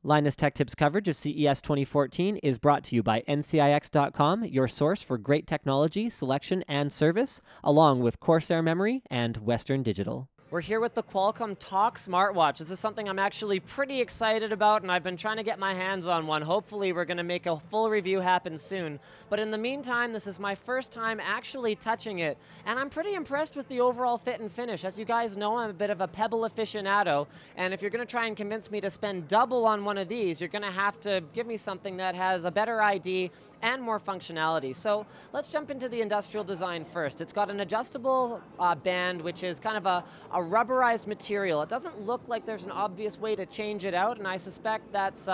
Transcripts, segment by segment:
Linus Tech Tips coverage of CES 2014 is brought to you by NCIX.com, your source for great technology, selection, and service, along with Corsair Memory and Western Digital. We're here with the Qualcomm Talk Smartwatch. This is something I'm actually pretty excited about, and I've been trying to get my hands on one. Hopefully, we're going to make a full review happen soon. But in the meantime, this is my first time actually touching it, and I'm pretty impressed with the overall fit and finish. As you guys know, I'm a bit of a Pebble aficionado, and if you're going to try and convince me to spend double on one of these, you're going to have to give me something that has a better ID and more functionality. So let's jump into the industrial design first. It's got an adjustable band, which is kind of a rubberized material. It doesn't look like there's an obvious way to change it out, and I suspect that's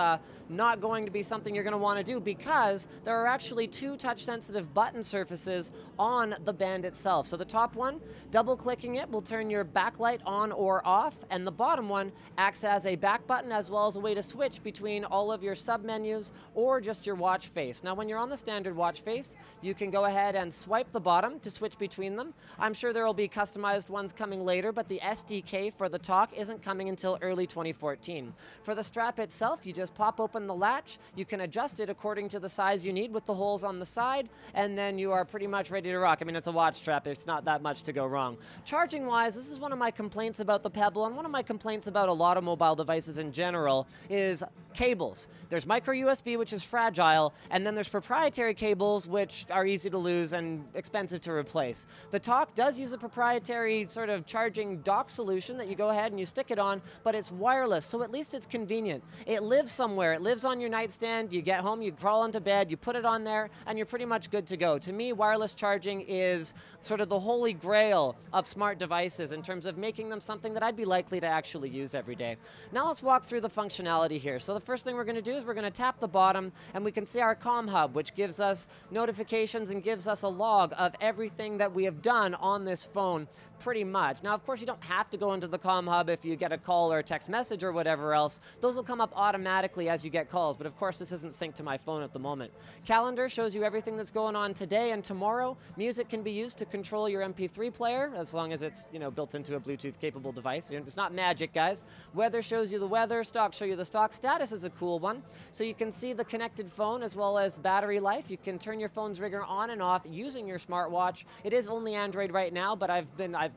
not going to be something you're going to want to do because there are actually two touch-sensitive button surfaces on the band itself. So the top one, double-clicking it will turn your backlight on or off, and the bottom one acts as a back button as well as a way to switch between all of your sub-menus or just your watch face. Now, when you're on the standard watch face, you can go ahead and swipe the bottom to switch between them. I'm sure there will be customized ones coming later, but the SDK for the Talk isn't coming until early 2014. For the strap itself, you just pop open the latch, you can adjust it according to the size you need with the holes on the side, and then you are pretty much ready to rock. I mean, it's a watch strap, it's not that much to go wrong. Charging-wise, this is one of my complaints about the Pebble, and one of my complaints about a lot of mobile devices in general is cables. There's micro USB, which is fragile, and then there's proprietary cables, which are easy to lose and expensive to replace. The Talk does use a proprietary sort of charging dock solution that you go ahead and you stick it on, but it's wireless, so at least it's convenient. It lives somewhere. It lives on your nightstand. You get home, you crawl into bed, you put it on there, and you're pretty much good to go. To me, wireless charging is sort of the holy grail of smart devices in terms of making them something that I'd be likely to actually use every day. Now let's walk through the functionality here. So the first thing we're going to do is we're going to tap the bottom, and we can see our comm hub, which gives us notifications and gives us a log of everything that we have done on this phone pretty much. Now, of course, you don't have to go into the comm hub if you get a call or a text message or whatever else. Those will come up automatically as you get calls, but of course, this isn't synced to my phone at the moment. Calendar shows you everything that's going on today and tomorrow. Music can be used to control your MP3 player, as long as it's, you know, built into a Bluetooth-capable device. It's not magic, guys. Weather shows you the weather. Stock show you the stock. Status is a cool one. So you can see the connected phone as well as battery life. You can turn your phone's ringer on and off using your smartwatch. It is only Android right now, but I've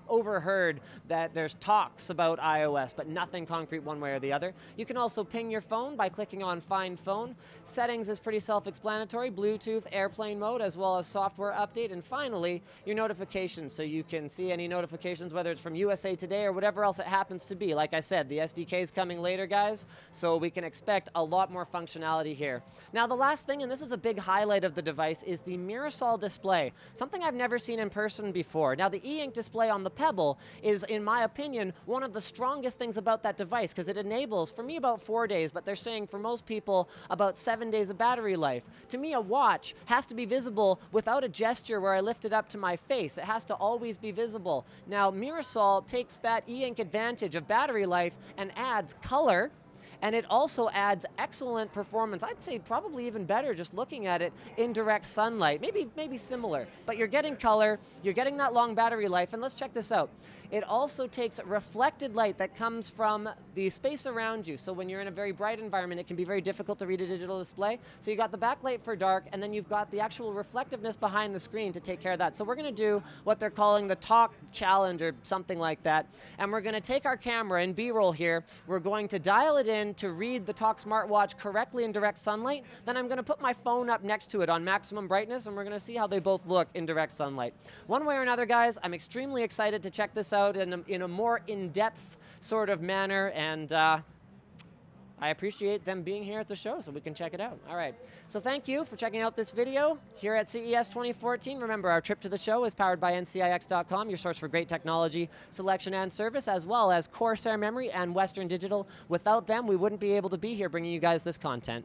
overheard that there's talks about iOS, but nothing concrete one way or the other. You can also ping your phone by clicking on Find Phone. Settings is pretty self-explanatory, Bluetooth, airplane mode, as well as software update, and finally, your notifications, so you can see any notifications, whether it's from USA Today or whatever else it happens to be. Like I said, the SDK is coming later, guys, so we can expect a lot more functionality here. Now, the last thing, and this is a big highlight of the device, is the Mirasol display, something I've never seen in person before. Now, the e-ink display on the Pebble is, in my opinion, one of the strongest things about that device because it enables, for me, about 4 days, but they're saying for most people about 7 days of battery life. To me, a watch has to be visible without a gesture where I lift it up to my face. It has to always be visible. Now, Mirasol takes that e-ink advantage of battery life and adds color, and it also adds excellent performance. I'd say probably even better just looking at it in direct sunlight. Maybe similar, but you're getting color, you're getting that long battery life, and let's check this out. It also takes reflected light that comes from the space around you. So when you're in a very bright environment, it can be very difficult to read a digital display. So you got the backlight for dark, and then you've got the actual reflectiveness behind the screen to take care of that. So we're going to do what they're calling the Talk Challenge or something like that. And we're going to take our camera in B-roll here. We're going to dial it in to read the Talk smartwatch correctly in direct sunlight. Then I'm going to put my phone up next to it on maximum brightness, and we're going to see how they both look in direct sunlight. One way or another, guys, I'm extremely excited to check this out in a more in-depth sort of manner, and I appreciate them being here at the show so we can check it out. All right, so thank you for checking out this video here at CES 2014. Remember, our trip to the show is powered by NCIX.com, your source for great technology, selection, and service, as well as Corsair Memory and Western Digital. Without them, we wouldn't be able to be here bringing you guys this content.